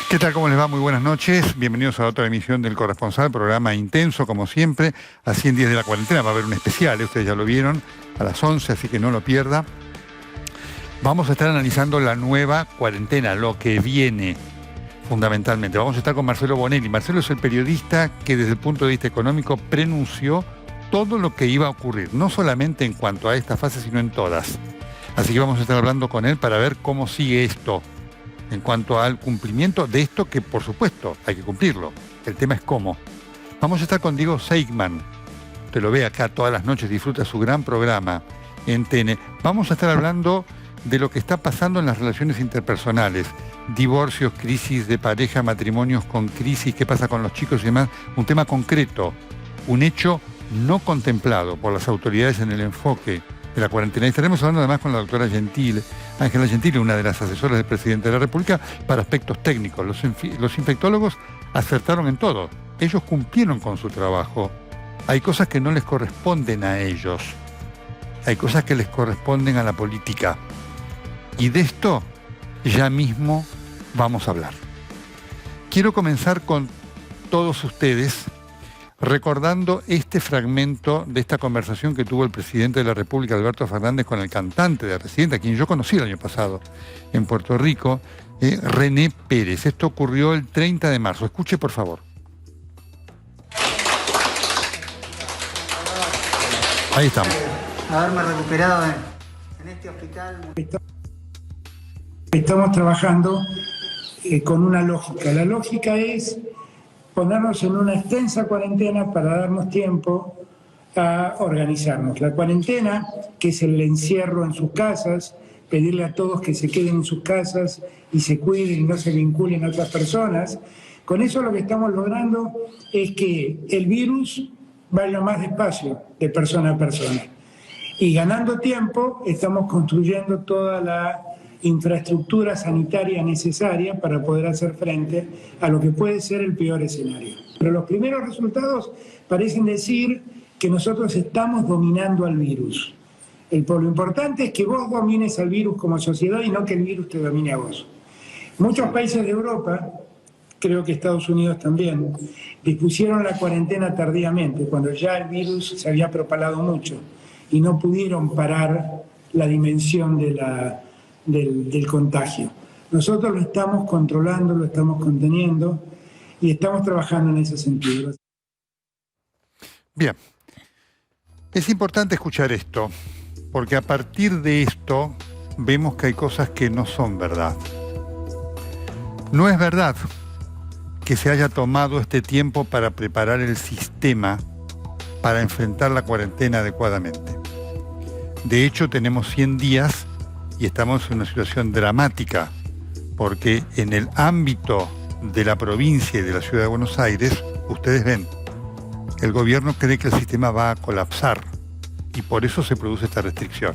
¿Qué tal? ¿Cómo les va? Muy buenas noches. Bienvenidos a otra emisión del Corresponsal, programa intenso como siempre, a 100 días de la cuarentena. Va a haber un especial, ustedes ya lo vieron, a las 11, así que no lo pierda. Vamos a estar analizando la nueva cuarentena, lo que viene fundamentalmente. Vamos a estar con Marcelo Bonelli. Marcelo es el periodista que desde el punto de vista económico prenunció todo lo que iba a ocurrir, no solamente en cuanto a esta fase, sino en todas. Así que vamos a estar hablando con él para ver cómo sigue esto en cuanto al cumplimiento de esto que, por supuesto, hay que cumplirlo. El tema es cómo. Vamos a estar con Diego Seigman. Usted lo ve acá todas las noches, disfruta su gran programa en TN. Vamos a estar hablando de lo que está pasando en las relaciones interpersonales. Divorcios, crisis de pareja, matrimonios con crisis, qué pasa con los chicos y demás. Un tema concreto, un hecho no contemplado por las autoridades en el enfoque de la cuarentena. Y estaremos hablando además con la doctora Ángela Gentile, una de las asesoras del presidente de la República, para aspectos técnicos. Los infectólogos acertaron en todo. Ellos cumplieron con su trabajo. Hay cosas que no les corresponden a ellos. Hay cosas que les corresponden a la política. Y de esto ya mismo vamos a hablar. Quiero comenzar con todos ustedes recordando este fragmento de esta conversación que tuvo el presidente de la República, Alberto Fernández, con el cantante de Residente, a quien yo conocí el año pasado en Puerto Rico, René Pérez. Esto ocurrió el 30 de marzo. Escuche, por favor. Ahí estamos. Haberme recuperado en este hospital. Estamos trabajando con una lógica. La lógica es ponernos en una extensa cuarentena para darnos tiempo a organizarnos. La cuarentena, que es el encierro en sus casas, pedirle a todos que se queden en sus casas y se cuiden y no se vinculen a otras personas. Con eso lo que estamos logrando es que el virus vaya más despacio de persona a persona. Y ganando tiempo estamos construyendo toda la infraestructura sanitaria necesaria para poder hacer frente a lo que puede ser el peor escenario. Pero los primeros resultados parecen decir que nosotros estamos dominando al virus. Lo importante es que vos domines al virus como sociedad y no que el virus te domine a vos. Muchos países de Europa, creo que Estados Unidos también, dispusieron la cuarentena tardíamente, cuando ya el virus se había propalado mucho y no pudieron parar la dimensión del contagio. Nosotros lo estamos controlando, lo estamos conteniendo y estamos trabajando en ese sentido. Bien. Es importante escuchar esto, porque a partir de esto vemos que hay cosas que no son verdad. No es verdad que se haya tomado este tiempo para preparar el sistema para enfrentar la cuarentena adecuadamente. De hecho, tenemos 100 días y estamos en una situación dramática, porque en el ámbito de la provincia y de la ciudad de Buenos Aires, ustedes ven, el gobierno cree que el sistema va a colapsar y por eso se produce esta restricción.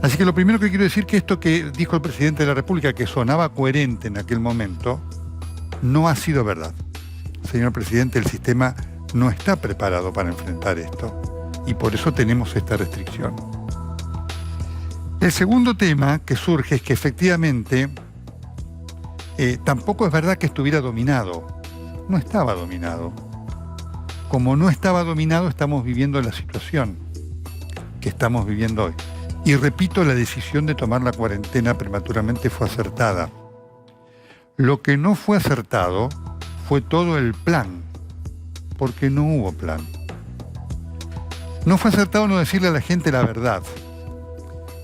Así que lo primero que quiero decir es que esto que dijo el presidente de la República, que sonaba coherente en aquel momento, no ha sido verdad. Señor presidente, el sistema no está preparado para enfrentar esto y por eso tenemos esta restricción. El segundo tema que surge es que efectivamente tampoco es verdad que estuviera dominado. No estaba dominado. Como no estaba dominado, estamos viviendo la situación que estamos viviendo hoy. Y repito, la decisión de tomar la cuarentena prematuramente fue acertada. Lo que no fue acertado fue todo el plan, porque no hubo plan. No fue acertado no decirle a la gente la verdad,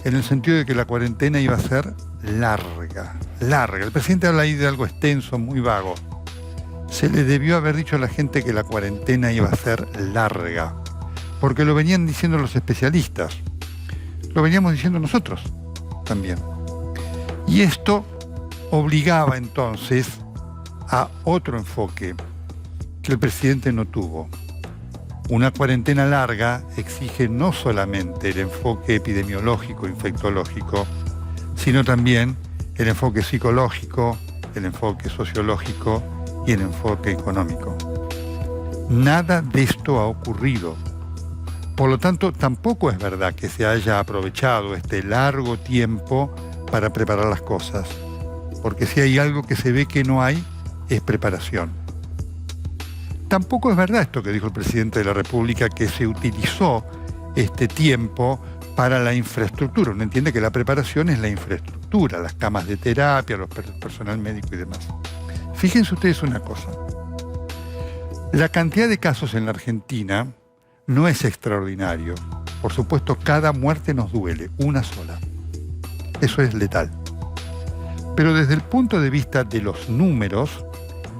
en el sentido de que la cuarentena iba a ser larga. El presidente habla ahí de algo extenso, muy vago. Se le debió haber dicho a la gente que la cuarentena iba a ser larga, porque lo venían diciendo los especialistas, lo veníamos diciendo nosotros también. Y esto obligaba entonces a otro enfoque que el presidente no tuvo. Una cuarentena larga exige no solamente el enfoque epidemiológico, infectológico, sino también el enfoque psicológico, el enfoque sociológico y el enfoque económico. Nada de esto ha ocurrido. Por lo tanto, tampoco es verdad que se haya aprovechado este largo tiempo para preparar las cosas. porque si hay algo que se ve que no hay, es preparación. Tampoco es verdad esto que dijo el presidente de la República, que se utilizó este tiempo para la infraestructura. Uno entiende que la preparación es la infraestructura, las camas de terapia, los personal médico y demás. Fíjense ustedes una cosa. La cantidad de casos en la Argentina no es extraordinario. Por supuesto, cada muerte nos duele, una sola. Eso es letal. Pero desde el punto de vista de los números,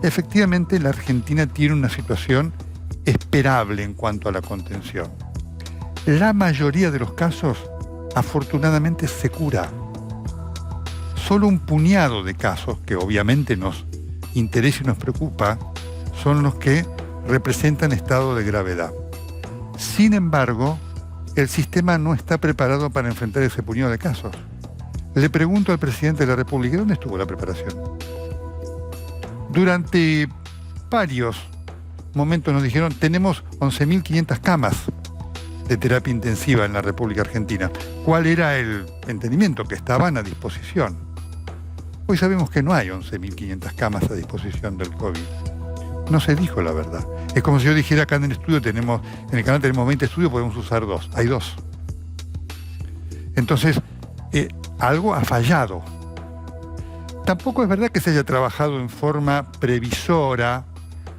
efectivamente la Argentina tiene una situación esperable en cuanto a la contención. La mayoría de los casos, afortunadamente, se cura. Solo un puñado de casos, que obviamente nos interesa y nos preocupa, son los que representan estado de gravedad. Sin embargo, el sistema no está preparado para enfrentar ese puñado de casos. Le pregunto al presidente de la República, ¿dónde estuvo la preparación? Durante varios momentos nos dijeron, tenemos 11.500 camas de terapia intensiva en la República Argentina. ¿Cuál era el entendimiento? Que estaban a disposición. Hoy sabemos que no hay 11.500 camas a disposición del COVID. No se dijo la verdad. Es como si yo dijera, acá en el estudio en el canal tenemos 20 estudios, podemos usar 2. Hay 2. Entonces, algo ha fallado. Tampoco es verdad que se haya trabajado en forma previsora,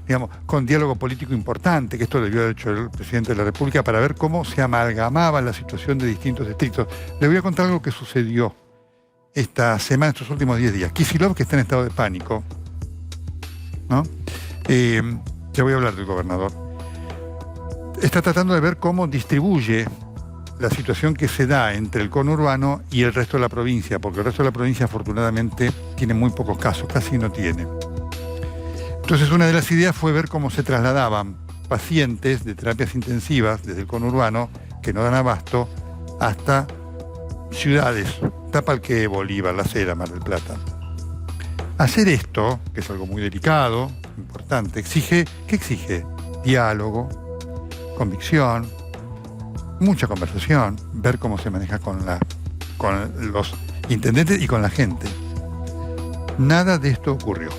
digamos, con diálogo político importante, que esto debió haber hecho el presidente de la República, para ver cómo se amalgamaba la situación de distintos distritos. Le voy a contar algo que sucedió esta semana, estos últimos 10 días. Kicillof, que está en estado de pánico, ¿no? Ya voy a hablar del gobernador. Está tratando de ver cómo distribuye la situación que se da entre el conurbano y el resto de la provincia, porque el resto de la provincia afortunadamente tiene muy pocos casos, casi no tiene. Entonces una de las ideas fue ver cómo se trasladaban pacientes de terapias intensivas desde el conurbano, que no dan abasto, hasta ciudades, Tapalqué, Bolívar, La Cera, Mar del Plata. Hacer esto, que es algo muy delicado, importante, ¿qué exige? Diálogo, convicción, mucha conversación, ver cómo se maneja con los intendentes y con la gente. Nada de esto ocurrió.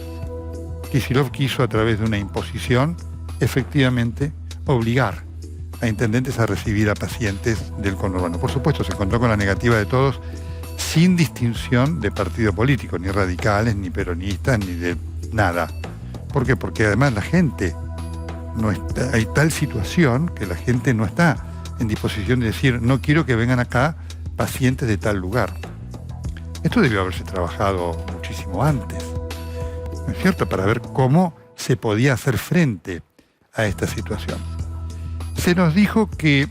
Kicillof quiso, a través de una imposición, efectivamente obligar a intendentes a recibir a pacientes del conurbano. Por supuesto, se encontró con la negativa de todos, sin distinción de partido político, ni radicales, ni peronistas, ni de nada. ¿Por qué? Porque además la gente no está, hay tal situación que la gente no está en disposición de decir, no quiero que vengan acá pacientes de tal lugar. Esto debió haberse trabajado muchísimo antes, ¿no es cierto?, para ver cómo se podía hacer frente a esta situación. Se nos dijo que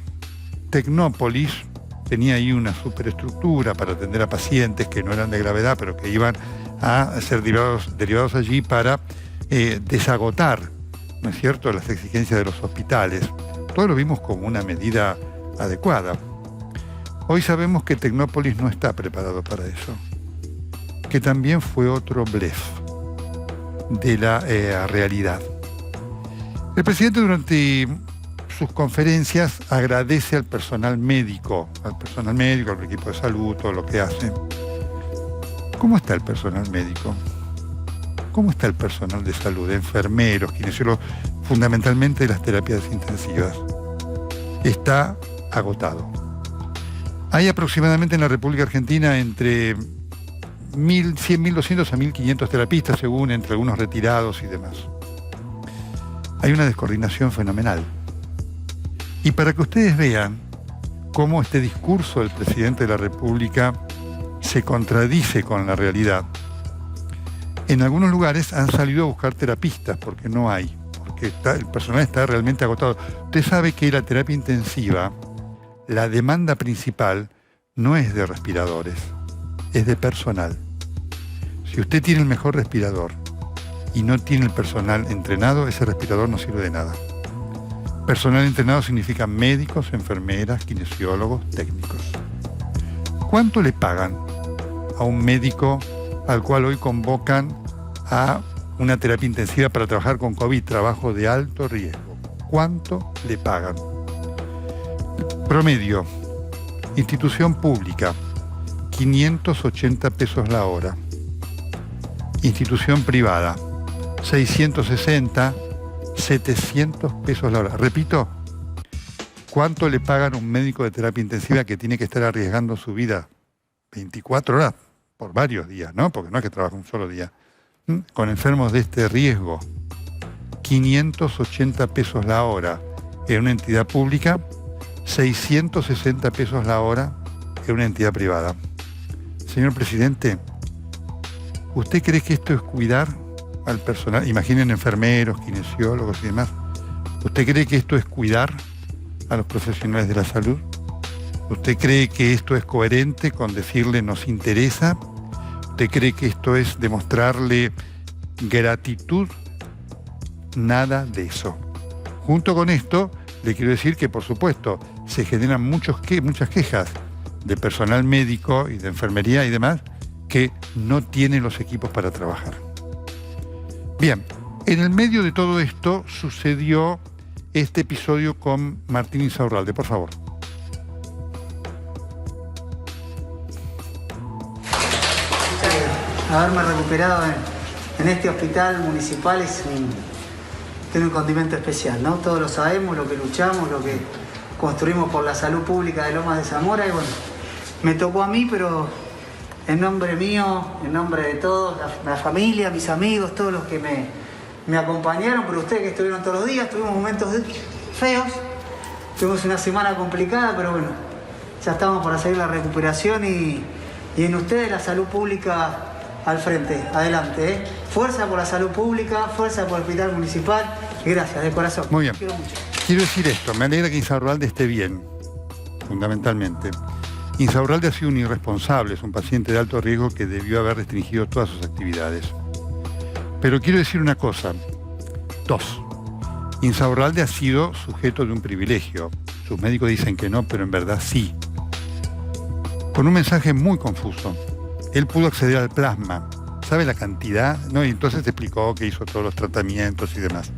Tecnópolis tenía ahí una superestructura para atender a pacientes que no eran de gravedad, pero que iban a ser derivados allí para desagotar, ¿no es cierto?, las exigencias de los hospitales. Todo lo vimos como una medida adecuada. Hoy sabemos que Tecnópolis no está preparado para eso, que también fue otro blef de la realidad. El presidente durante sus conferencias agradece al personal médico, al equipo de salud, todo lo que hace. ¿Cómo está el personal médico? ¿Cómo está el personal de salud, enfermeros, kinesiólogos, fundamentalmente de las terapias intensivas? Está agotado. Hay aproximadamente en la República Argentina entre 1.200 a 1.500 terapistas, según entre algunos retirados y demás. Hay una descoordinación fenomenal. Y para que ustedes vean cómo este discurso del presidente de la República se contradice con la realidad, en algunos lugares han salido a buscar terapistas porque no hay, porque el personal está realmente agotado. Usted sabe que la terapia intensiva, la demanda principal no es de respiradores, es de personal. Si usted tiene el mejor respirador y no tiene el personal entrenado, ese respirador no sirve de nada. Personal entrenado significa médicos, enfermeras, kinesiólogos, técnicos. ¿Cuánto le pagan a un médico al cual hoy convocan a una terapia intensiva para trabajar con COVID, trabajo de alto riesgo? ¿Cuánto le pagan? Promedio, institución pública, 580 pesos la hora. institución privada, 660, 700 pesos la hora. Repito, ¿cuánto le pagan a un médico de terapia intensiva que tiene que estar arriesgando su vida 24 horas por varios días, ¿no? Porque no es que trabaja un solo día. Con enfermos de este riesgo, 580 pesos la hora en una entidad pública, 660 pesos la hora en una entidad privada. Señor presidente, ¿usted cree que esto es cuidar al personal? Imaginen enfermeros, kinesiólogos y demás. ¿Usted cree que esto es cuidar a los profesionales de la salud? ¿Usted cree que esto es coherente con decirle nos interesa? ¿Usted cree que esto es demostrarle gratitud? Nada de eso. Junto con esto, le quiero decir que, por supuesto, se generan muchas quejas de personal médico y de enfermería y demás que no tienen los equipos para trabajar. Bien, en el medio de todo esto sucedió este episodio con Martín Insaurralde. Por favor. Haberme recuperado en este hospital municipal tiene un condimento especial, ¿no? Todos lo sabemos, lo que luchamos, lo que construimos por la salud pública de Lomas de Zamora y bueno, me tocó a mí, pero en nombre mío, en nombre de todos, la familia, mis amigos, todos los que me acompañaron, pero ustedes que estuvieron todos los días, tuvimos momentos feos, tuvimos una semana complicada, pero bueno, ya estamos por hacer la recuperación y en ustedes la salud pública al frente, adelante, ¿eh? Fuerza por la salud pública, fuerza por el hospital municipal y gracias, de corazón. Muy bien. Quiero mucho. Quiero decir esto, me alegra que Insaurralde esté bien, fundamentalmente. Insaurralde ha sido un irresponsable, es un paciente de alto riesgo que debió haber restringido todas sus actividades. Pero quiero decir una cosa, dos. Insaurralde ha sido sujeto de un privilegio. Sus médicos dicen que no, pero en verdad sí. Con un mensaje muy confuso. Él pudo acceder al plasma. ¿Sabe la cantidad? ¿No? Y entonces explicó que hizo todos los tratamientos y demás.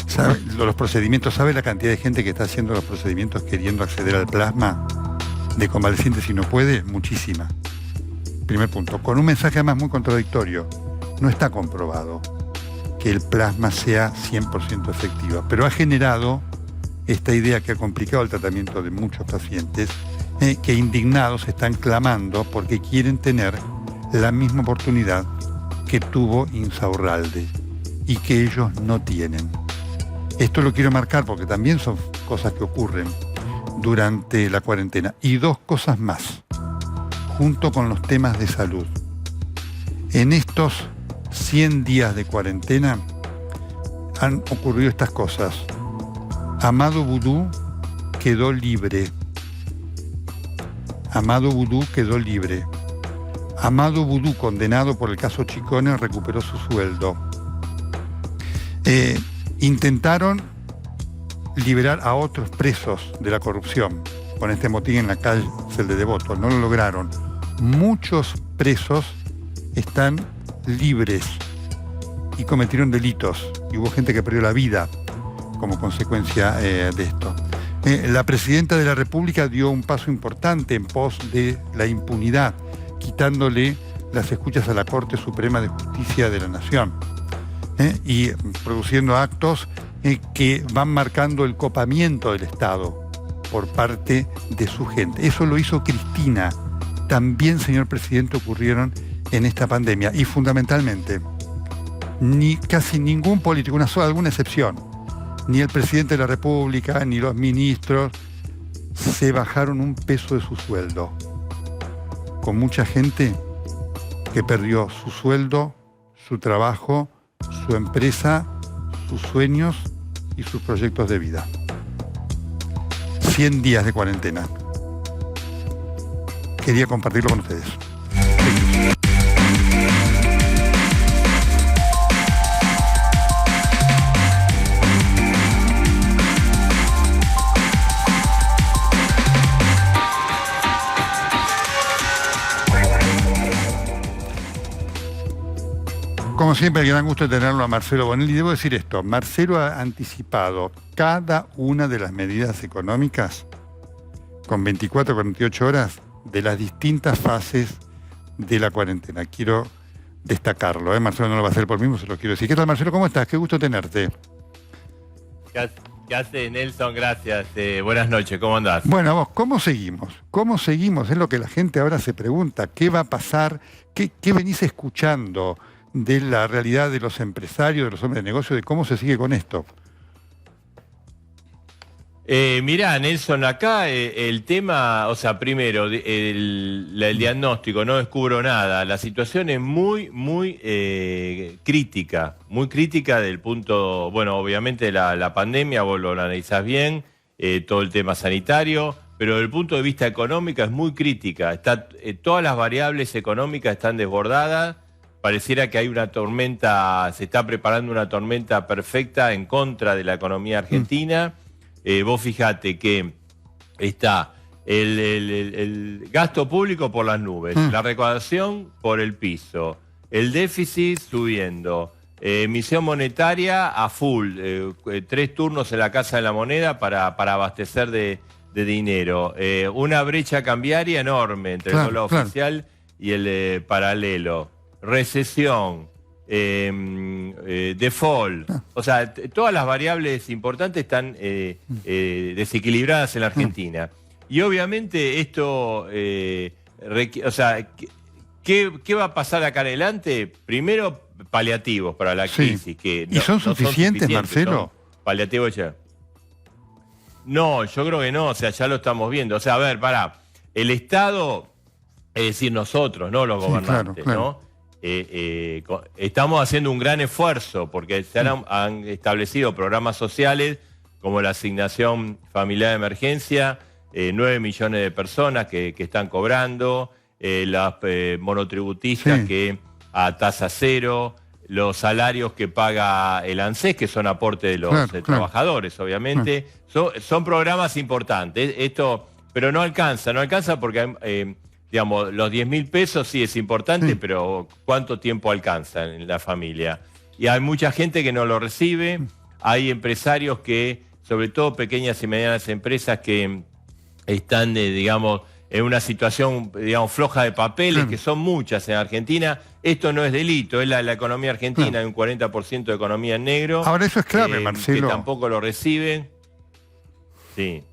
¿Sabe los procedimientos? ¿Sabe la cantidad de gente que está haciendo los procedimientos queriendo acceder al plasma de convalecientes y no puede? Muchísima. Primer punto. Con un mensaje además muy contradictorio. No está comprobado que el plasma sea 100% efectivo, pero ha generado esta idea que ha complicado el tratamiento de muchos pacientes, que indignados están clamando porque quieren tener la misma oportunidad que tuvo Insaurralde y que ellos no tienen. Esto lo quiero marcar porque también son cosas que ocurren durante la cuarentena. Y dos cosas más, junto con los temas de salud. En estos 100 días de cuarentena han ocurrido estas cosas. Amado Vudú quedó libre. Amado Vudú quedó libre. Amado Vudú, condenado por el caso Chicone, recuperó su sueldo. Intentaron liberar a otros presos de la corrupción con este motín en la cárcel de Devoto. No lo lograron. Muchos presos están libres y cometieron delitos. Y hubo gente que perdió la vida como consecuencia de esto. La presidenta de la República dio un paso importante en pos de la impunidad, quitándole las escuchas a la Corte Suprema de Justicia de la Nación y produciendo actos que van marcando el copamiento del Estado por parte de su gente. Eso lo hizo Cristina. También, señor presidente, ocurrieron en esta pandemia y fundamentalmente casi ningún político, alguna excepción, ni el presidente de la República, ni los ministros, se bajaron un peso de su sueldo. Con mucha gente que perdió su sueldo, su trabajo, su empresa, sus sueños y sus proyectos de vida. 100 días de cuarentena. Quería compartirlo con ustedes. Como siempre, el gran gusto de tenerlo a Marcelo Bonelli. Debo decir esto, Marcelo ha anticipado cada una de las medidas económicas con 24 a 48 horas de las distintas fases de la cuarentena. Quiero destacarlo. Marcelo no lo va a hacer por mí, se lo quiero decir. ¿Qué tal, Marcelo? ¿Cómo estás? Qué gusto tenerte. ¿Qué haces, Nelson? Gracias. Buenas noches, ¿cómo andás? Bueno, vos, ¿cómo seguimos? ¿Cómo seguimos? Es lo que la gente ahora se pregunta. ¿Qué va a pasar? ¿Qué venís escuchando de la realidad de los empresarios, de los hombres de negocio, de cómo se sigue con esto? Mirá, Nelson, acá el tema, o sea, primero, el diagnóstico, no descubro nada. La situación es muy crítica del punto, bueno, obviamente la pandemia, vos lo analizás bien, todo el tema sanitario, pero desde el punto de vista económico es muy crítica. Todas las variables económicas están desbordadas, pareciera que hay una tormenta, se está preparando una tormenta perfecta en contra de la economía argentina. Vos fijate que está el gasto público por las nubes, la recaudación por el piso, el déficit subiendo, emisión monetaria a full, 3 turnos en la Casa de la Moneda para abastecer de dinero, una brecha cambiaria enorme entre el dólar oficial y el paralelo, recesión, default, o sea, todas las variables importantes están desequilibradas en la Argentina. Y obviamente esto, o sea, ¿qué va a pasar acá adelante? Primero, paliativos para la crisis. Que ¿Y son suficientes, Marcelo? Paliativos ya. No, yo creo que no, o sea, ya lo estamos viendo. O sea, a ver, el Estado, es decir, nosotros, no los gobernantes, claro. ¿No? Estamos haciendo un gran esfuerzo porque se han establecido programas sociales como la asignación familiar de emergencia, 9 millones de personas que están cobrando, las monotributistas que a tasa cero, los salarios que paga el ANSES, que son aportes de los trabajadores, obviamente. Son programas importantes, pero no alcanza porque digamos, los 10.000 pesos sí es importante, pero ¿cuánto tiempo alcanza en la familia? Y hay mucha gente que no lo recibe, hay empresarios que, sobre todo pequeñas y medianas empresas que están, digamos, en una situación, digamos, floja de papeles, que son muchas en Argentina. Esto no es delito, es la economía argentina, hay un 40% de economía en negro. Ahora eso es clave, Marcelo. Que tampoco lo reciben. Sí,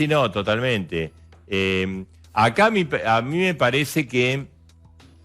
no, totalmente. Acá a mí me parece que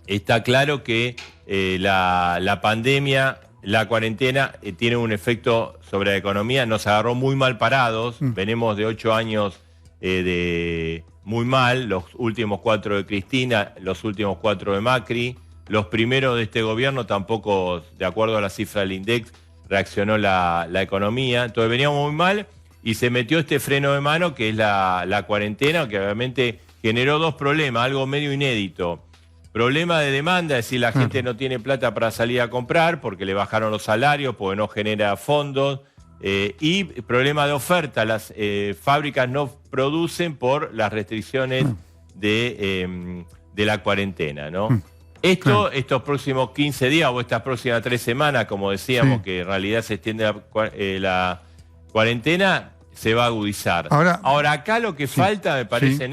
está claro que la pandemia, la cuarentena, tiene un efecto sobre la economía. Nos agarró muy mal parados. Venimos de 8 años de muy mal. Los últimos 4 de Cristina, los últimos 4 de Macri. Los primeros de este gobierno tampoco, de acuerdo a la cifra del INDEX, reaccionó la economía. Entonces veníamos muy mal y se metió este freno de mano que es la cuarentena, que obviamente generó 2 problemas, algo medio inédito. Problema de demanda, es decir, la gente no tiene plata para salir a comprar porque le bajaron los salarios, porque no genera fondos. Y problema de oferta, las fábricas no producen por las restricciones de la cuarentena, ¿no? Estos próximos 15 días o estas próximas 3 semanas, como decíamos, que en realidad se extiende la cuarentena, se va a agudizar. Ahora acá lo que falta, me parece,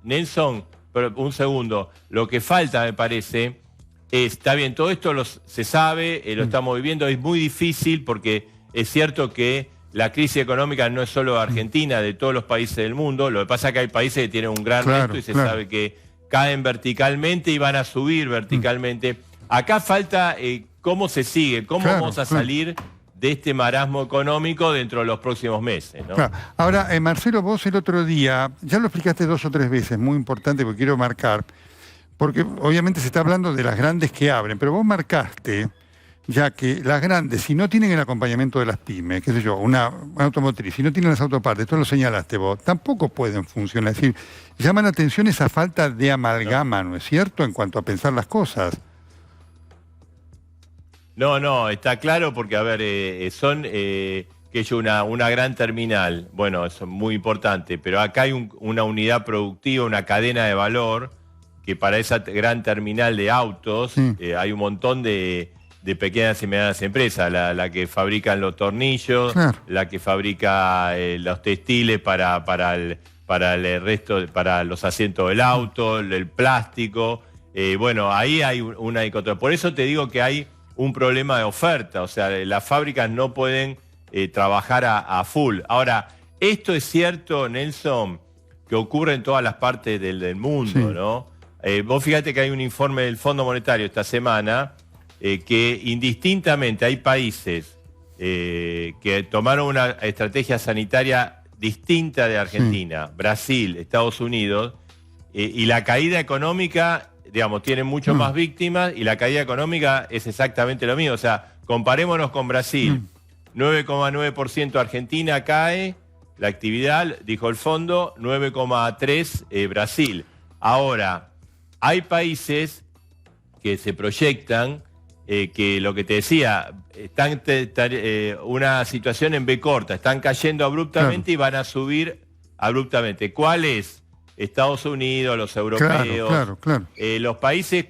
Nelson, pero un segundo, lo que falta, me parece, está bien, todo esto se sabe, lo estamos viviendo, es muy difícil porque es cierto que la crisis económica no es solo de Argentina, de todos los países del mundo, lo que pasa es que hay países que tienen un gran reto y se sabe que caen verticalmente y van a subir verticalmente. Acá falta cómo se sigue, cómo vamos a salir de este marasmo económico dentro de los próximos meses, ¿no? Ahora, Marcelo, vos el otro día, ya lo explicaste 2 o 3 veces, muy importante porque quiero marcar, porque obviamente se está hablando de las grandes que abren, pero vos marcaste ya que las grandes, si no tienen el acompañamiento de las pymes, qué sé yo, una automotriz, si no tienen las autopartes, esto lo señalaste vos, tampoco pueden funcionar. Es decir, llama la atención esa falta de amalgama, ¿no es cierto?, en cuanto a pensar las cosas. No, está claro porque, a ver, son que es una gran terminal, bueno, eso es muy importante, pero acá hay una unidad productiva, una cadena de valor, que para esa gran terminal de autos hay un montón de pequeñas y medianas empresas, la que fabrican los tornillos, la que fabrica los textiles para el resto, para los asientos del auto, el plástico, Bueno, ahí hay una dicotomía. Por eso te digo que hay un problema de oferta, o sea, las fábricas no pueden trabajar a full. Ahora, esto es cierto, Nelson, que ocurre en todas las partes del mundo, sí, ¿no? Vos fíjate que hay un informe del Fondo Monetario esta semana que indistintamente hay países que tomaron una estrategia sanitaria distinta de Argentina, sí, Brasil, Estados Unidos, y la caída económica, digamos, tiene mucho más víctimas y la caída económica es exactamente lo mismo. O sea, comparémonos con Brasil. 9,9% Argentina cae la actividad, dijo el fondo, 9,3% Brasil. Ahora, hay países que se proyectan que lo que te decía, están una situación en B corta, están cayendo abruptamente, claro, y van a subir abruptamente. ¿Cuál es? Estados Unidos, los europeos, claro. Los países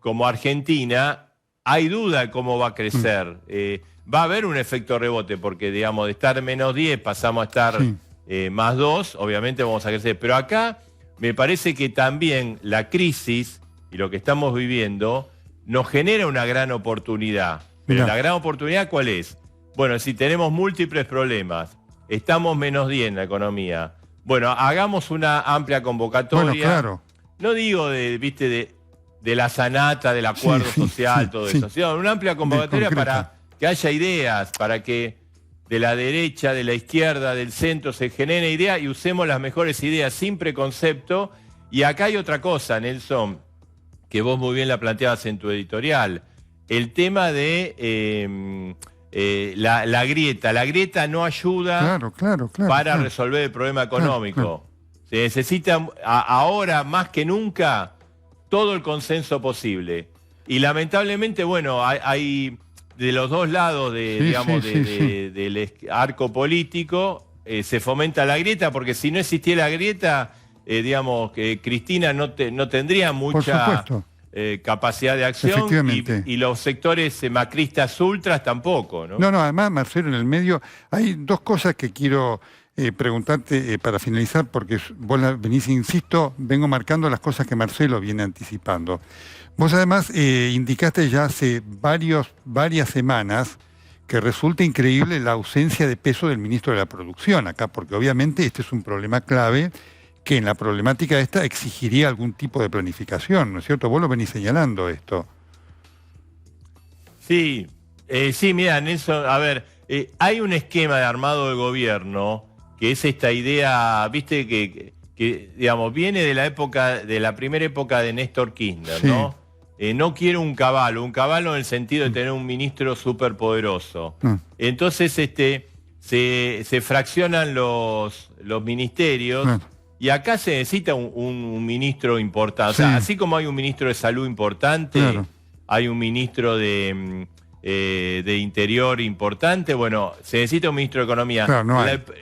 como Argentina, hay duda de cómo va a crecer. Va a haber un efecto rebote, porque digamos, de estar menos 10 pasamos a estar más 2, obviamente vamos a crecer. Pero acá me parece que también la crisis y lo que estamos viviendo nos genera una gran oportunidad. Pero la gran oportunidad, ¿cuál es? Bueno, si tenemos múltiples problemas, estamos menos 10 en la economía. Bueno, hagamos una amplia convocatoria. Bueno, claro. No digo de la sanata, del acuerdo social, todo eso, sino una amplia convocatoria para que haya ideas, para que de la derecha, de la izquierda, del centro se generen ideas y usemos las mejores ideas sin preconcepto. Y acá hay otra cosa, Nelson, que vos muy bien la planteabas en tu editorial. El tema de la grieta. La grieta no ayuda para resolver el problema económico. Se necesita ahora más que nunca todo el consenso posible. Y lamentablemente, bueno, hay de los dos lados del arco político se fomenta la grieta, porque si no existiera la grieta, digamos que Cristina no tendría mucha capacidad de acción y los sectores macristas ultras tampoco, ¿no? No, además, Marcelo, en el medio hay dos cosas que quiero preguntarte para finalizar, porque vos venís, insisto, vengo marcando las cosas que Marcelo viene anticipando. Vos además indicaste ya hace varias semanas que resulta increíble la ausencia de peso del ministro de la Producción acá, porque obviamente este es un problema clave que en la problemática esta exigiría algún tipo de planificación, ¿no es cierto? Vos lo venís señalando esto. Sí, mira, Nelson, a ver, hay un esquema de armado del gobierno que es esta idea, viste, que digamos, viene de la primera época de Néstor Kirchner, ¿no? No quiero un caballo en el sentido de tener un ministro superpoderoso. Entonces se fraccionan los ministerios. Y acá se necesita un ministro importante. O sea, así como hay un ministro de salud importante, hay un ministro de Interior importante, bueno, se necesita un ministro de Economía.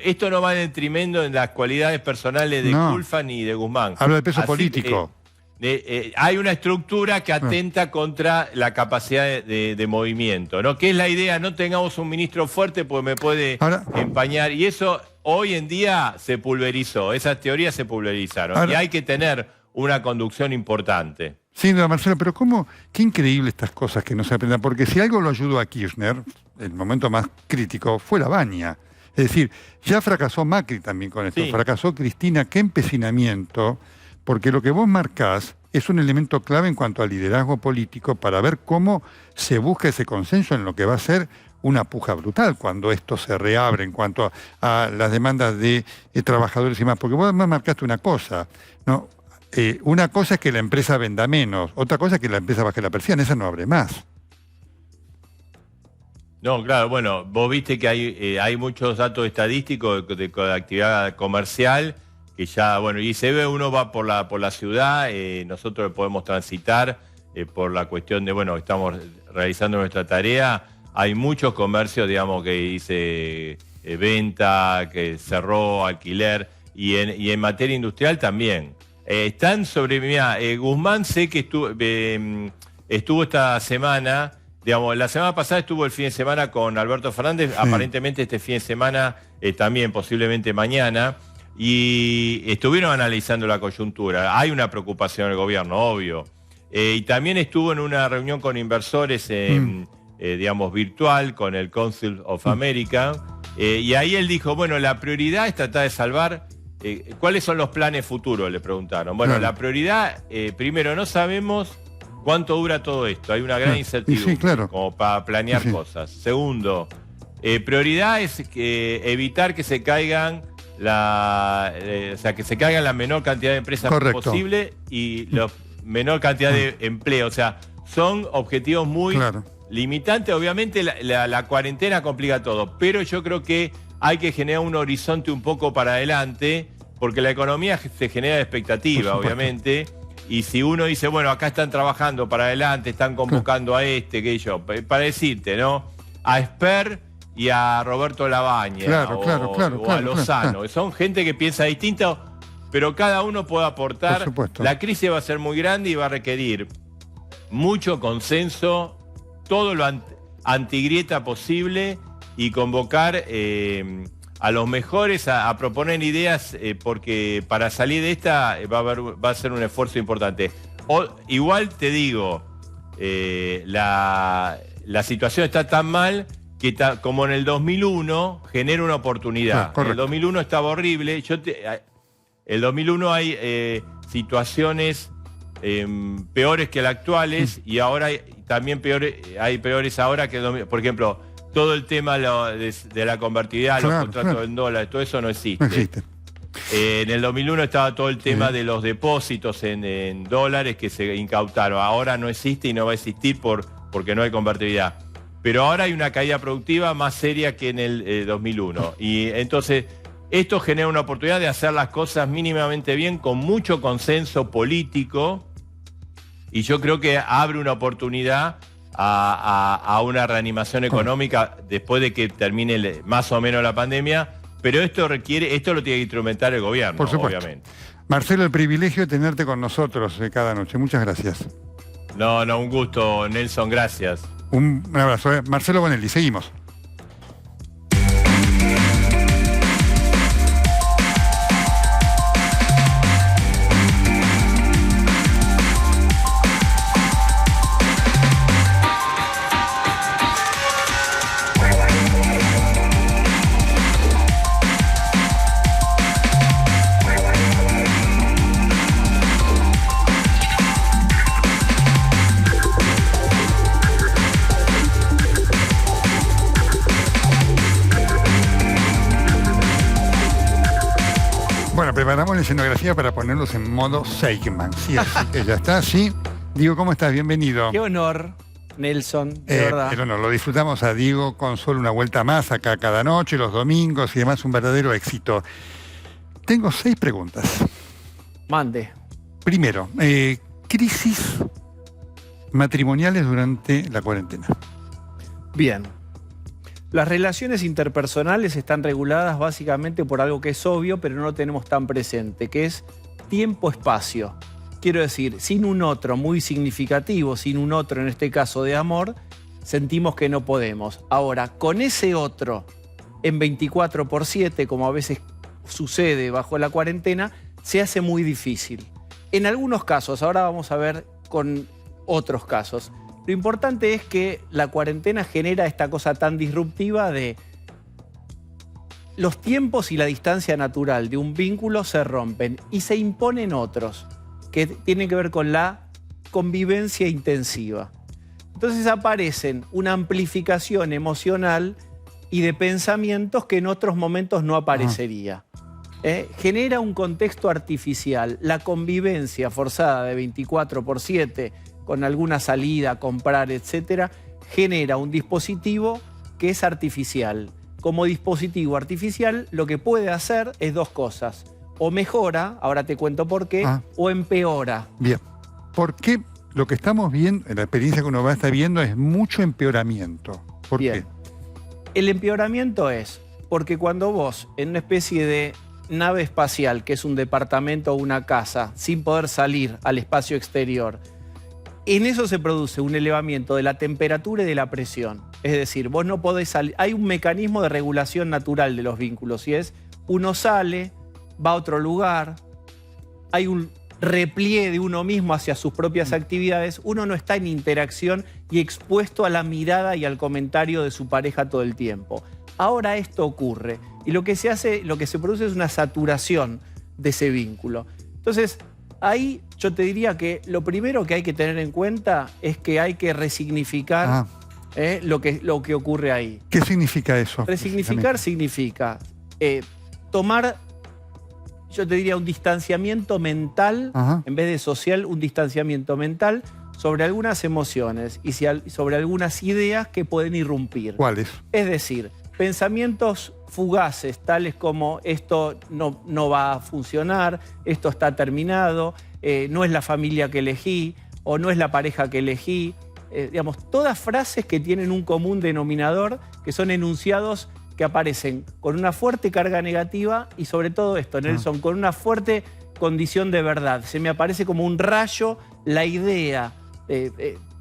Esto no va en detrimento en las cualidades personales de Culfas ni de Guzmán. Hablo de peso político. Hay una estructura que atenta contra la capacidad de movimiento, ¿no? ¿Qué es la idea? No tengamos un ministro fuerte porque me puede empañar. Y eso hoy en día se pulverizó, esas teorías se pulverizaron. Y hay que tener una conducción importante. Sí, Marcelo, pero qué increíble estas cosas que no se aprendan, porque si algo lo ayudó a Kirchner, el momento más crítico, fue la Baña. Es decir, ya fracasó Macri también con esto, fracasó Cristina, qué empecinamiento, porque lo que vos marcás es un elemento clave en cuanto al liderazgo político para ver cómo se busca ese consenso en lo que va a ser una puja brutal cuando esto se reabre en cuanto a las demandas de trabajadores y más. Porque vos además marcaste una cosa, ¿no? Una cosa es que la empresa venda menos, otra cosa es que la empresa baje la persiana, esa no abre más. No, claro, bueno, vos viste que hay muchos datos estadísticos de actividad comercial que ya, bueno, y se ve, uno va por la ciudad, nosotros podemos transitar por la cuestión de, bueno, estamos realizando nuestra tarea, hay muchos comercios, digamos, que hice venta, que cerró, alquiler, y en materia industrial también. Están mirá, Guzmán sé que estuvo esta semana, digamos, la semana pasada estuvo el fin de semana con Alberto Fernández, aparentemente este fin de semana también, posiblemente mañana, y estuvieron analizando la coyuntura. Hay una preocupación del gobierno, obvio. Y también estuvo en una reunión con inversores, digamos, virtual, con el Council of America. Y ahí él dijo, bueno, la prioridad es tratar de salvar. ¿Cuáles son los planes futuros? Le preguntaron. Bueno, la prioridad, primero, no sabemos cuánto dura todo esto. Hay una gran incertidumbre como para planear cosas. Segundo, prioridad es evitar que se caigan o sea, que se caigan la menor cantidad de empresas posible y la menor cantidad de empleo. O sea, son objetivos muy limitantes. Obviamente la cuarentena complica todo, pero yo creo que hay que generar un horizonte un poco para adelante, porque la economía se genera de expectativa, obviamente. Y si uno dice, bueno, acá están trabajando para adelante, están convocando a que yo, para decirte, ¿no? A Esper y a Roberto Labaña o a Lozano. Son gente que piensa distinto, pero cada uno puede aportar. La crisis va a ser muy grande y va a requerir mucho consenso, todo lo antigrieta posible y convocar a los mejores a proponer ideas, porque para salir de esta va a ser un esfuerzo importante. Igual te digo, la situación está tan mal que como en el 2001 genera una oportunidad. En el 2001 estaba horrible. El 2001 hay situaciones peores que las actuales y ahora también hay peores ahora que el 2000. Por ejemplo, todo el tema de la convertibilidad, los contratos en dólares, todo eso no existe. En el 2001 estaba todo el tema de los depósitos en dólares que se incautaron. Ahora no existe y no va a existir porque no hay convertibilidad. Pero ahora hay una caída productiva más seria que en el 2001. Y entonces esto genera una oportunidad de hacer las cosas mínimamente bien, con mucho consenso político. Y yo creo que abre una oportunidad a una reanimación económica después de que termine más o menos la pandemia. Pero esto lo tiene que instrumentar el gobierno, por supuesto. Obviamente. Marcelo, el privilegio de tenerte con nosotros cada noche. Muchas gracias. No, un gusto, Nelson, gracias. Un abrazo. Marcelo Bonelli, seguimos. Bueno, preparamos la escenografía para ponernos en modo Seigman. Sí, así que ya está, sí. Diego, ¿cómo estás? Bienvenido. Qué honor, Nelson, de verdad. Pero no, lo disfrutamos a Diego con solo una vuelta más acá cada noche, los domingos y demás, un verdadero éxito. Tengo 6 preguntas. Mande. Primero, crisis matrimoniales durante la cuarentena. Bien. Las relaciones interpersonales están reguladas básicamente por algo que es obvio, pero no lo tenemos tan presente, que es tiempo-espacio. Quiero decir, sin un otro muy significativo, sin un otro en este caso de amor, sentimos que no podemos. Ahora, con ese otro en 24/7, como a veces sucede bajo la cuarentena, se hace muy difícil. En algunos casos, ahora vamos a ver con otros casos, lo importante es que la cuarentena genera esta cosa tan disruptiva de los tiempos y la distancia natural de un vínculo se rompen y se imponen otros que tienen que ver con la convivencia intensiva. Entonces aparecen una amplificación emocional y de pensamientos que en otros momentos no aparecería. Genera un contexto artificial. La convivencia forzada de 24/7 con alguna salida, comprar, etcétera, genera un dispositivo que es artificial. Como dispositivo artificial, lo que puede hacer es 2 cosas. O mejora, ahora te cuento por qué, o empeora. Bien. ¿Por qué lo que estamos viendo, en la experiencia que uno va a estar viendo, es mucho empeoramiento? ¿Por qué? El empeoramiento es porque cuando vos, en una especie de nave espacial, que es un departamento o una casa, sin poder salir al espacio exterior, en eso se produce un elevamiento de la temperatura y de la presión. Es decir, vos no podés salir. Hay un mecanismo de regulación natural de los vínculos y es, uno sale, va a otro lugar, hay un repliegue de uno mismo hacia sus propias actividades, uno no está en interacción y expuesto a la mirada y al comentario de su pareja todo el tiempo. Ahora esto ocurre y lo que se produce es una saturación de ese vínculo. Entonces, ahí yo te diría que lo primero que hay que tener en cuenta es que hay que resignificar lo que ocurre ahí. ¿Qué significa eso? Resignificar significa tomar, yo te diría, un distanciamiento mental, en vez de social, un distanciamiento mental sobre algunas emociones y sobre algunas ideas que pueden irrumpir. ¿Cuáles? Es decir, pensamientos fugaces, tales como esto no va a funcionar, esto está terminado, no es la familia que elegí o no es la pareja que elegí. Digamos, todas frases que tienen un común denominador, que son enunciados que aparecen con una fuerte carga negativa y sobre todo esto, Nelson, con una fuerte condición de verdad. Se me aparece como un rayo la idea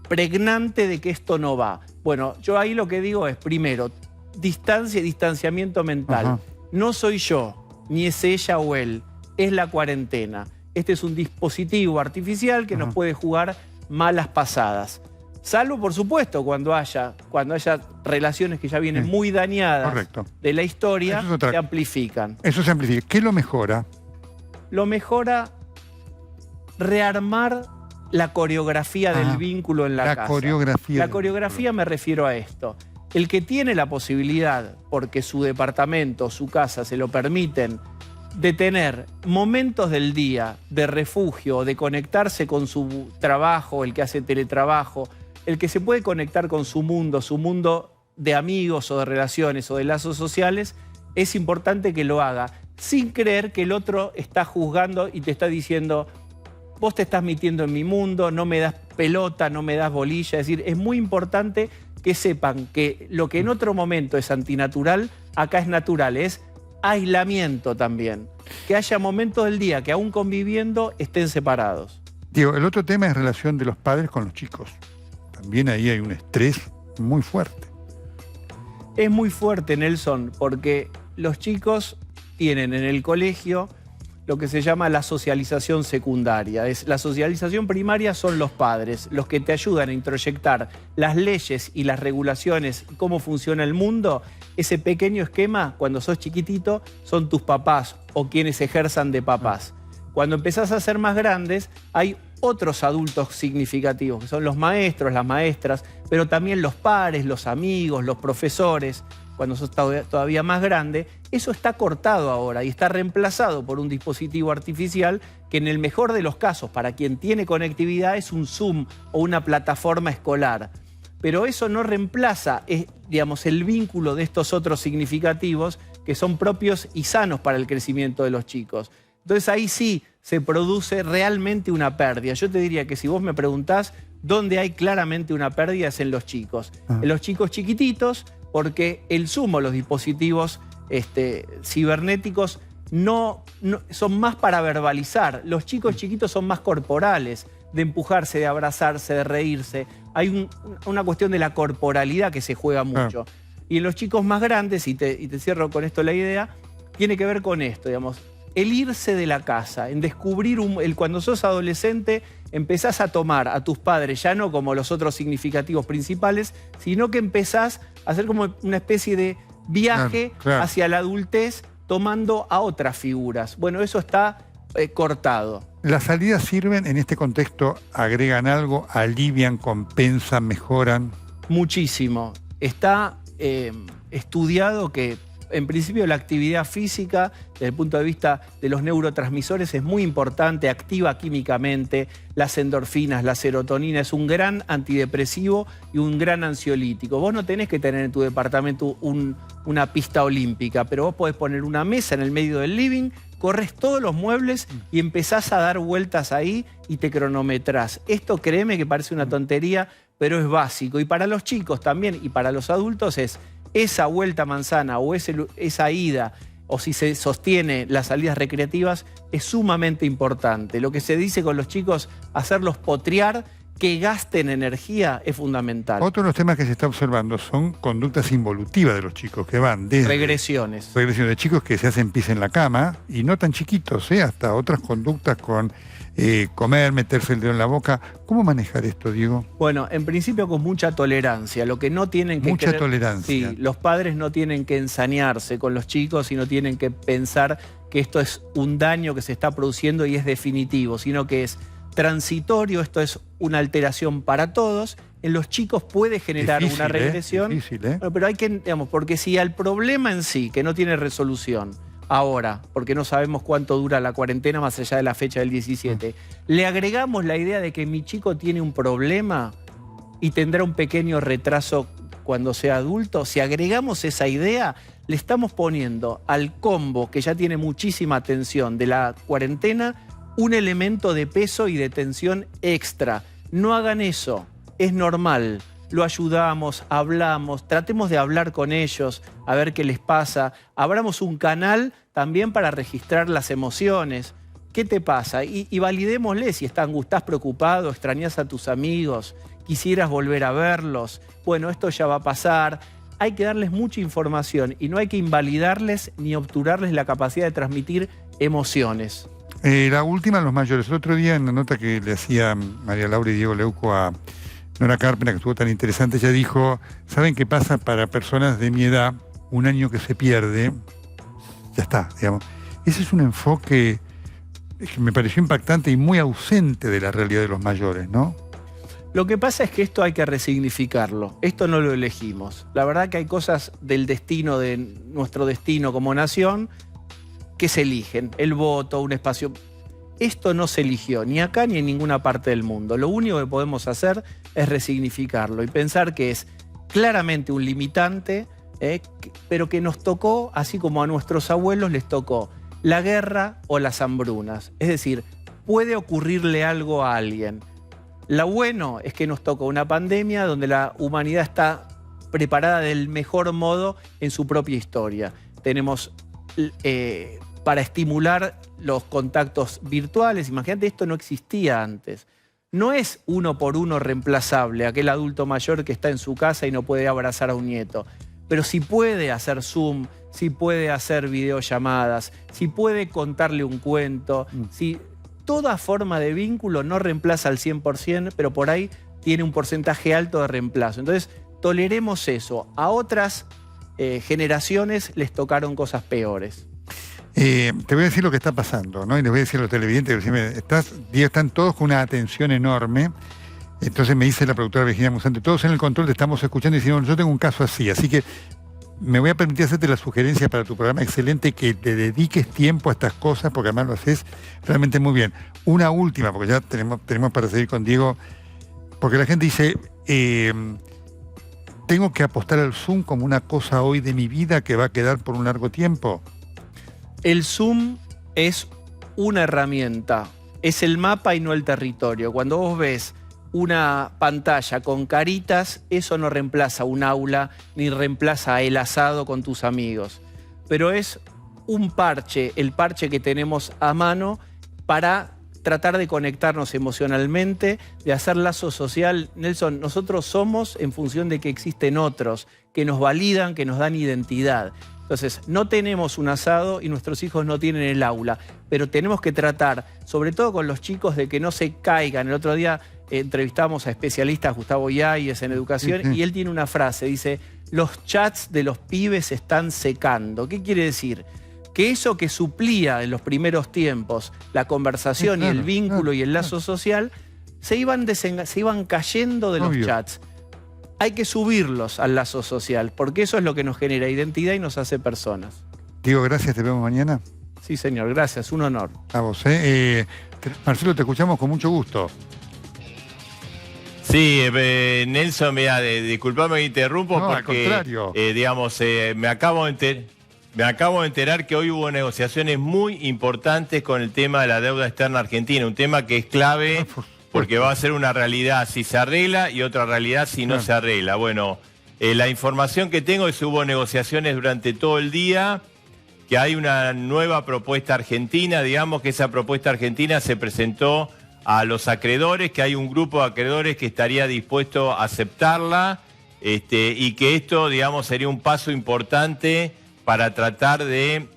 pregnante de que esto no va. Bueno, yo ahí lo que digo es, primero, distancia y distanciamiento mental. No soy yo, ni es ella o él, es la cuarentena. Este es un dispositivo artificial que nos puede jugar malas pasadas. Salvo, por supuesto, cuando haya relaciones que ya vienen muy dañadas de la historia, se amplifican. Eso se amplifica. ¿Qué lo mejora? Lo mejora rearmar la coreografía del vínculo en la casa. La coreografía me refiero a esto. El que tiene la posibilidad, porque su departamento, su casa se lo permiten, de tener momentos del día de refugio, de conectarse con su trabajo, el que hace teletrabajo, el que se puede conectar con su mundo de amigos o de relaciones o de lazos sociales, es importante que lo haga, sin creer que el otro está juzgando y te está diciendo, vos te estás metiendo en mi mundo, no me das pelota, no me das bolilla. Es decir, es muy importante que sepan que lo que en otro momento es antinatural, acá es natural, es aislamiento también. Que haya momentos del día que aún conviviendo estén separados. Diego, el otro tema es relación de los padres con los chicos. También ahí hay un estrés muy fuerte. Es muy fuerte, Nelson, porque los chicos tienen en el colegio lo que se llama la socialización secundaria. La socialización primaria son los padres, los que te ayudan a introyectar las leyes y las regulaciones, cómo funciona el mundo. Ese pequeño esquema, cuando sos chiquitito, son tus papás o quienes ejerzan de papás. Cuando empezás a ser más grandes, hay otros adultos significativos, que son los maestros, las maestras, pero también los pares, los amigos, los profesores. Cuando sos todavía más grande, eso está cortado ahora y está reemplazado por un dispositivo artificial que en el mejor de los casos, para quien tiene conectividad, es un Zoom o una plataforma escolar. Pero eso no reemplaza, digamos, el vínculo de estos otros significativos que son propios y sanos para el crecimiento de los chicos. Entonces ahí sí se produce realmente una pérdida. Yo te diría que si vos me preguntás dónde hay claramente una pérdida es en los chicos. En los chicos chiquititos, porque el Zoom o los dispositivos cibernéticos no son más para verbalizar. Los chicos chiquitos son más corporales, de empujarse, de abrazarse, de reírse. Hay una cuestión de la corporalidad que se juega mucho. Y en los chicos más grandes, y te cierro con esto la idea, tiene que ver con esto, digamos. El irse de la casa, en descubrir, cuando sos adolescente, empezás a tomar a tus padres, ya no como los otros significativos principales, sino que empezás a hacer como una especie de viaje hacia la adultez, tomando a otras figuras. Bueno, eso está cortado. ¿Las salidas sirven en este contexto? ¿Agregan algo? ¿Alivian, compensan, mejoran? Muchísimo. Está estudiado que en principio la actividad física, desde el punto de vista de los neurotransmisores, es muy importante, activa químicamente, las endorfinas, la serotonina, es un gran antidepresivo y un gran ansiolítico. Vos no tenés que tener en tu departamento una pista olímpica, pero vos podés poner una mesa en el medio del living, corres todos los muebles y empezás a dar vueltas ahí y te cronometrás. Esto, créeme que parece una tontería, pero es básico. Y para los chicos también, y para los adultos es esa vuelta a manzana o esa ida, o si se sostiene las salidas recreativas, es sumamente importante. Lo que se dice con los chicos, hacerlos potrear, que gasten energía es fundamental. Otro de los temas que se está observando son conductas involutivas de los chicos, que van desde Regresiones. regresiones de chicos que se hacen pis en la cama, y no tan chiquitos, hasta otras conductas con comer, meterse el dedo en la boca. ¿Cómo manejar esto, Diego? Bueno, en principio con mucha tolerancia. Lo que no tienen que Mucha tolerancia. Sí, los padres no tienen que ensañarse con los chicos y no tienen que pensar que esto es un daño que se está produciendo y es definitivo, sino que es transitorio, esto es una alteración para todos. En los chicos puede generar Difícil, una regresión, difícil, Bueno, pero hay que, digamos, porque si al problema en sí, que no tiene resolución, ahora, porque no sabemos cuánto dura la cuarentena más allá de la fecha del 17, le agregamos la idea de que mi chico tiene un problema y tendrá un pequeño retraso cuando sea adulto, si agregamos esa idea, le estamos poniendo al combo, que ya tiene muchísima tensión de la cuarentena, un elemento de peso y de tensión extra. No hagan eso, es normal. Lo ayudamos, hablamos, tratemos de hablar con ellos, a ver qué les pasa. Abramos un canal también para registrar las emociones. ¿Qué te pasa? Y validémosle si estás preocupado, extrañas a tus amigos, quisieras volver a verlos. Bueno, esto ya va a pasar. Hay que darles mucha información y no hay que invalidarles ni obturarles la capacidad de transmitir emociones. La última, los mayores. El otro día, en la nota que le hacía María Laura y Diego Leuco a Nora Carpena, que estuvo tan interesante, ella dijo, ¿saben qué pasa para personas de mi edad? Un año que se pierde, ya está, digamos. Ese es un enfoque que me pareció impactante y muy ausente de la realidad de los mayores, ¿no? Lo que pasa es que esto hay que resignificarlo. Esto no lo elegimos. La verdad que hay cosas del destino, de nuestro destino como nación, que se eligen. El voto, un espacio. Esto no se eligió ni acá ni en ninguna parte del mundo. Lo único que podemos hacer es resignificarlo y pensar que es claramente un limitante, pero que nos tocó, así como a nuestros abuelos les tocó la guerra o las hambrunas. Es decir, puede ocurrirle algo a alguien. Lo bueno es que nos tocó una pandemia donde la humanidad está preparada del mejor modo en su propia historia. Tenemos para estimular los contactos virtuales. Imagínate, esto no existía antes. No es uno por uno reemplazable aquel adulto mayor que está en su casa y no puede abrazar a un nieto. Pero sí puede hacer Zoom, sí puede hacer videollamadas, sí puede contarle un cuento. Toda forma de vínculo no reemplaza al 100%, pero por ahí tiene un porcentaje alto de reemplazo. Entonces, toleremos eso. A otras generaciones les tocaron cosas peores. Te voy a decir lo que está pasando, ¿no? Y les voy a decir a los televidentes, Diego, están todos con una atención enorme. Entonces me dice la productora Virginia Musante, todos en el control te estamos escuchando y diciendo, yo tengo un caso así que me voy a permitir hacerte la sugerencia para tu programa excelente, que te dediques tiempo a estas cosas, porque además lo haces realmente muy bien. Una última, porque ya tenemos para seguir con Diego, porque la gente dice, tengo que apostar al Zoom como una cosa hoy de mi vida que va a quedar por un largo tiempo. El Zoom es una herramienta, es el mapa y no el territorio. Cuando vos ves una pantalla con caritas, eso no reemplaza un aula ni reemplaza el asado con tus amigos. Pero es un parche, el parche que tenemos a mano para tratar de conectarnos emocionalmente, de hacer lazo social. Nelson, nosotros somos en función de que existen otros que nos validan, que nos dan identidad. Entonces, no tenemos un asado y nuestros hijos no tienen el aula, pero tenemos que tratar, sobre todo con los chicos, de que no se caigan. El otro día entrevistamos a especialistas, Gustavo Yáñez, en educación, y él tiene una frase, dice, los chats de los pibes se están secando. ¿Qué quiere decir? Que eso que suplía en los primeros tiempos la conversación y el vínculo y el lazo social, se iban cayendo de los chats. Hay que subirlos al lazo social, porque eso es lo que nos genera identidad y nos hace personas. Diego, gracias, te vemos mañana. Sí, señor, gracias, un honor. A vos, Marcelo, te escuchamos con mucho gusto. Sí, Nelson, mira, disculpame que interrumpo, no, porque, al contrario. me acabo de enterar que hoy hubo negociaciones muy importantes con el tema de la deuda externa argentina, un tema que es clave porque va a ser una realidad si se arregla y otra realidad si no se arregla. Bueno, la información que tengo es que hubo negociaciones durante todo el día, que hay una nueva propuesta argentina, digamos que esa propuesta argentina se presentó a los acreedores, que hay un grupo de acreedores que estaría dispuesto a aceptarla, y que esto, digamos, sería un paso importante para tratar de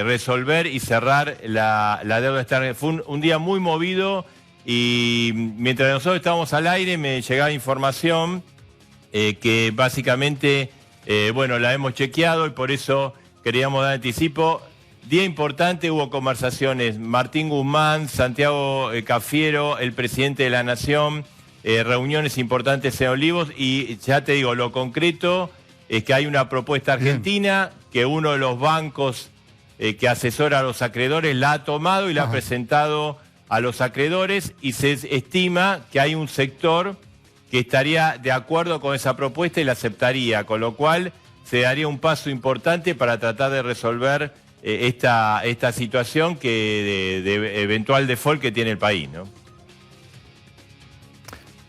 resolver y cerrar la deuda externa. Fue un día muy movido y mientras nosotros estábamos al aire me llegaba información que básicamente, bueno, la hemos chequeado y por eso queríamos dar anticipo. Día importante, hubo conversaciones, Martín Guzmán, Santiago Cafiero, el presidente de la Nación, reuniones importantes en Olivos y ya te digo, lo concreto es que hay una propuesta argentina que uno de los bancos que asesora a los acreedores la ha tomado y la ha presentado a los acreedores y se estima que hay un sector que estaría de acuerdo con esa propuesta y la aceptaría, con lo cual se daría un paso importante para tratar de resolver esta situación de eventual default que tiene el país, ¿no?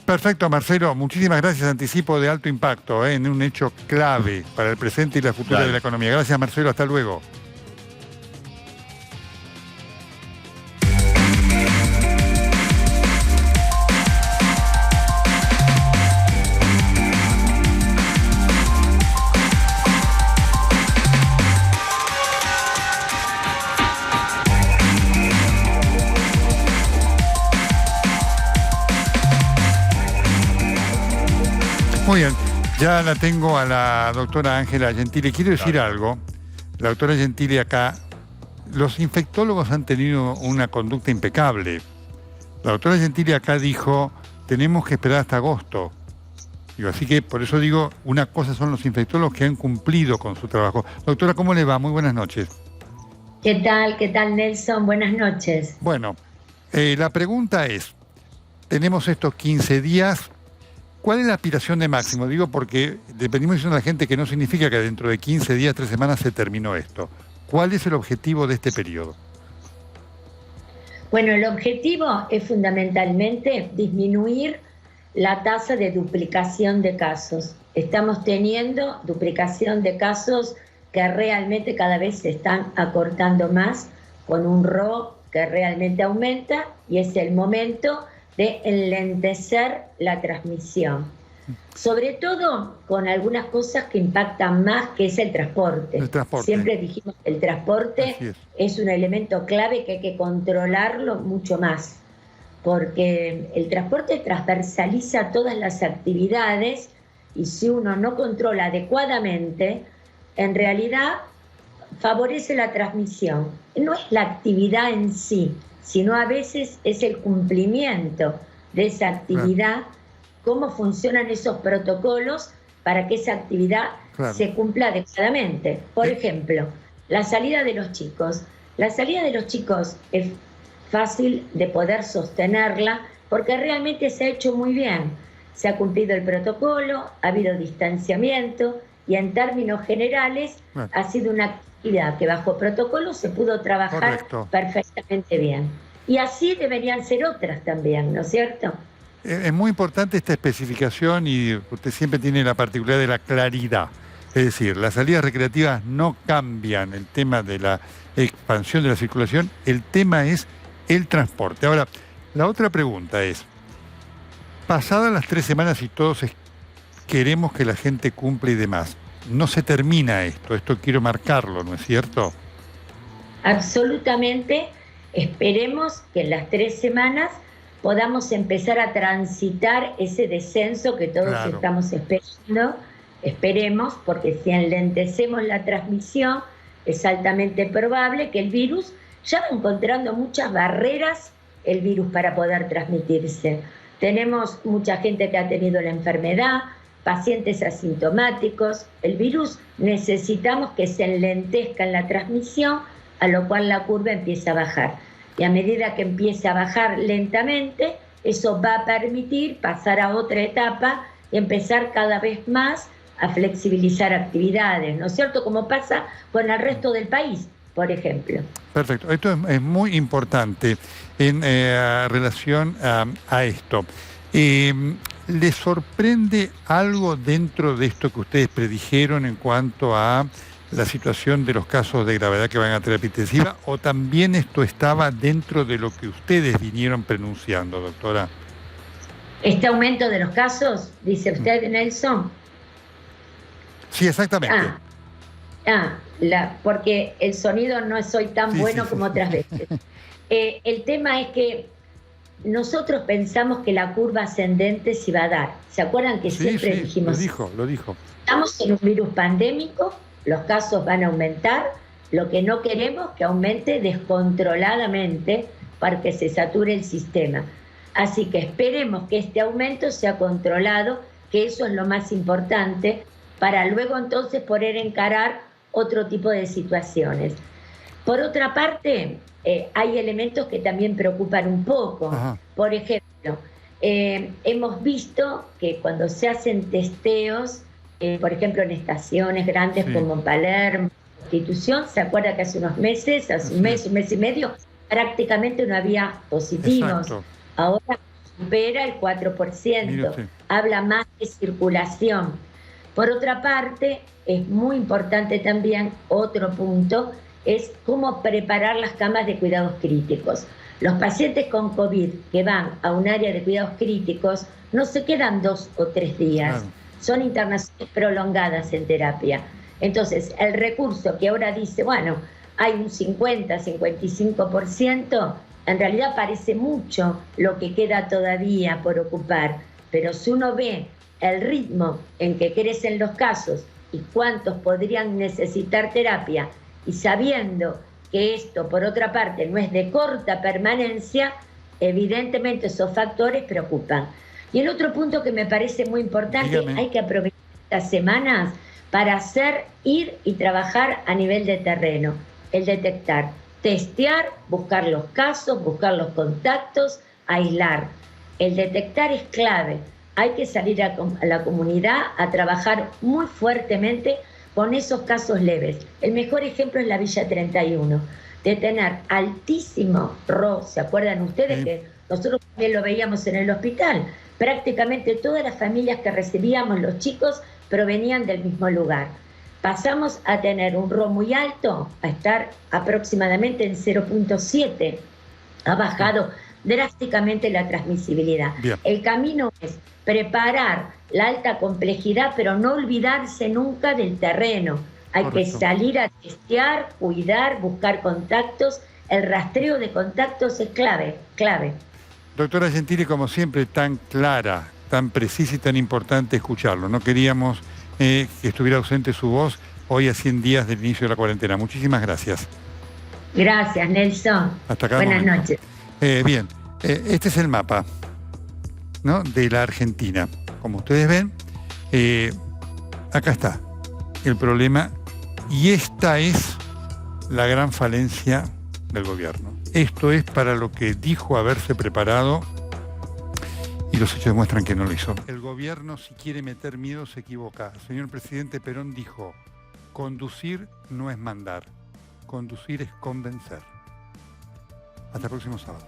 Perfecto, Marcelo. Muchísimas gracias. Anticipo de alto impacto en un hecho clave para el presente y la futura de la economía. Gracias, Marcelo. Hasta luego. Muy bien, ya la tengo a la doctora Ángela Gentile. Quiero decir algo. La doctora Gentile acá, los infectólogos han tenido una conducta impecable. La doctora Gentile acá dijo, tenemos que esperar hasta agosto. Digo, así que por eso digo, una cosa son los infectólogos que han cumplido con su trabajo. Doctora, ¿cómo le va? Muy buenas noches. ¿Qué tal Nelson? Buenas noches. Bueno, la pregunta es, tenemos estos 15 días. ¿Cuál es la aspiración de máximo? Digo porque dependimos diciendo a la gente que no significa que dentro de 15 días, 3 semanas se terminó esto. ¿Cuál es el objetivo de este periodo? Bueno, el objetivo es fundamentalmente disminuir la tasa de duplicación de casos. Estamos teniendo duplicación de casos que realmente cada vez se están acortando más, con un RO que realmente aumenta y es el momento de enlentecer la transmisión. Sobre todo con algunas cosas que impactan más, que es el transporte. Siempre dijimos que el transporte es un elemento clave que hay que controlarlo mucho más, porque el transporte transversaliza todas las actividades y si uno no controla adecuadamente, en realidad favorece la transmisión. No es la actividad en sí, sino a veces es el cumplimiento de esa actividad, cómo funcionan esos protocolos para que esa actividad se cumpla adecuadamente. Por ejemplo, la salida de los chicos. La salida de los chicos es fácil de poder sostenerla porque realmente se ha hecho muy bien. Se ha cumplido el protocolo, ha habido distanciamiento y en términos generales ha sido una actividad que bajo protocolo se pudo trabajar perfectamente bien. Y así deberían ser otras también, ¿no es cierto? Es muy importante esta especificación y usted siempre tiene la particularidad de la claridad. Es decir, las salidas recreativas no cambian el tema de la expansión de la circulación, el tema es el transporte. Ahora, la otra pregunta es, pasadas las 3 semanas y todos queremos que la gente cumpla y demás, no se termina esto quiero marcarlo, ¿no es cierto? Absolutamente, esperemos que en las 3 semanas podamos empezar a transitar ese descenso que todos estamos esperando, esperemos, porque si enlentecemos la transmisión, es altamente probable que el virus ya va encontrando muchas barreras, el virus, para poder transmitirse. Tenemos mucha gente que ha tenido la enfermedad, pacientes asintomáticos. El virus necesitamos que se enlentezca en la transmisión, a lo cual la curva empieza a bajar. Y a medida que empiece a bajar lentamente, eso va a permitir pasar a otra etapa y empezar cada vez más a flexibilizar actividades, ¿no es cierto? Como pasa con el resto del país, por ejemplo. Perfecto. Esto es muy importante en relación a esto. ¿Le sorprende algo dentro de esto que ustedes predijeron en cuanto a la situación de los casos de gravedad que van a terapia intensiva, o también esto estaba dentro de lo que ustedes vinieron pronunciando, doctora? ¿Este aumento de los casos, dice usted, Nelson? Sí, exactamente. Porque el sonido no es hoy tan bueno como otras veces. El tema es que nosotros pensamos que la curva ascendente se iba a dar. ¿Se acuerdan que siempre dijimos? Lo dijo. Estamos en un virus pandémico, los casos van a aumentar, lo que no queremos que aumente descontroladamente para que se sature el sistema. Así que esperemos que este aumento sea controlado, que eso es lo más importante, para luego entonces poder encarar otro tipo de situaciones. Por otra parte, hay elementos que también preocupan un poco. Ajá. Por ejemplo, hemos visto que cuando se hacen testeos, por ejemplo en estaciones grandes como Palermo, Constitución, ¿se acuerda que hace unos meses, hace un mes y medio, prácticamente no había positivos? Exacto. Ahora supera el 4%, habla más de circulación. Por otra parte, es muy importante también, otro punto, es cómo preparar las camas de cuidados críticos. Los pacientes con COVID que van a un área de cuidados críticos no se quedan 2 o 3 días, son internaciones prolongadas en terapia. Entonces, el recurso que ahora dice, bueno, hay un 50, 55%, en realidad parece mucho lo que queda todavía por ocupar, pero si uno ve el ritmo en que crecen los casos y cuántos podrían necesitar terapia, y sabiendo que esto, por otra parte, no es de corta permanencia, evidentemente esos factores preocupan. Y el otro punto que me parece muy importante, hay que aprovechar estas semanas para ir y trabajar a nivel de terreno, el detectar, testear, buscar los casos, buscar los contactos, aislar. El detectar es clave. Hay que salir a la comunidad a trabajar muy fuertemente con esos casos leves. El mejor ejemplo es la Villa 31, de tener altísimo RO, ¿se acuerdan ustedes que nosotros también lo veíamos en el hospital? Prácticamente todas las familias que recibíamos, los chicos, provenían del mismo lugar. Pasamos a tener un RO muy alto, a estar aproximadamente en 0.7. Ha bajado drásticamente la transmisibilidad. Bien. El camino es preparar la alta complejidad, pero no olvidarse nunca del terreno. Hay que salir a testear, cuidar, buscar contactos. El rastreo de contactos es clave. Doctora Gentili, como siempre, tan clara, tan precisa y tan importante escucharlo. No queríamos que estuviera ausente su voz hoy a 100 días del inicio de la cuarentena. Muchísimas gracias. Gracias, Nelson. Hasta acá. Buenas noches. Bien, este es el mapa, ¿no?, de la Argentina. Como ustedes ven, acá está el problema y esta es la gran falencia del gobierno. Esto es para lo que dijo haberse preparado y los hechos demuestran que no lo hizo. El gobierno, si quiere meter miedo, se equivoca. El señor presidente Perón dijo, conducir no es mandar, conducir es convencer. Hasta el próximo sábado.